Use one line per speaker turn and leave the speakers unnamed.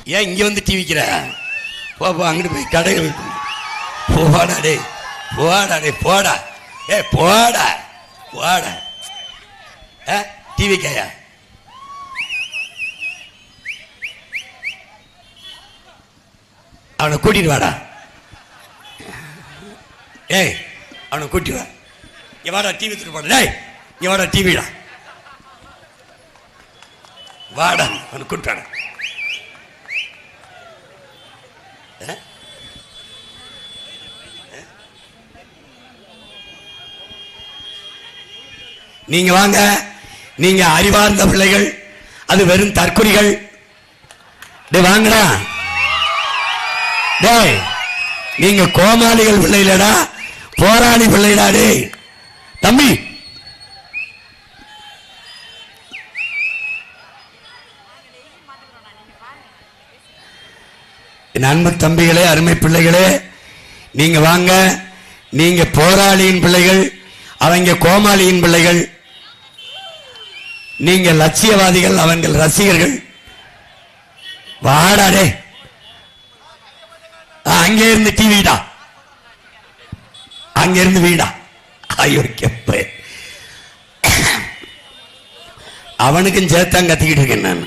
ஏன் இங்க வந்து டிவிக்கிற? போ அங்கிட்டு போய் கடையில் போடா டே, போடா டே, போடா. போடா போடா. டிவி கையா அவனை கூட்டிட்டு வாடா. அவனை கூட்டி வா. வாடா டிவி தூக்கிட்டு போடா. வாடா டிவிடா, வாடா. அவனை கூட்டாடா. நீங்க வாங்க. நீங்க அறிவார்ந்த பிள்ளைகள், அது வெறும் தற்குறிகள். வாங்கடா. டேய், நீங்க கோமாளிகள் பிள்ளைகளடா, போராளி பிள்ளைடா. டேய் தம்பி, என் அன்பு தம்பிகளே, அருமை பிள்ளைகளே, நீங்க வாங்க. நீங்க போராளியின் பிள்ளைகள், அவங்க கோமாளியின் பிள்ளைகள். நீங்க லட்சியவாதிகள், அவங்கள் ரசிகர்கள். வாடாடே. அங்கே இருந்து டிவிடா, அங்க இருந்து வீடா. ஐயோ கெப்ப, அவனுக்கும் சேர்த்தான் கத்திக்கிட்டு இருக்கேன் நான்.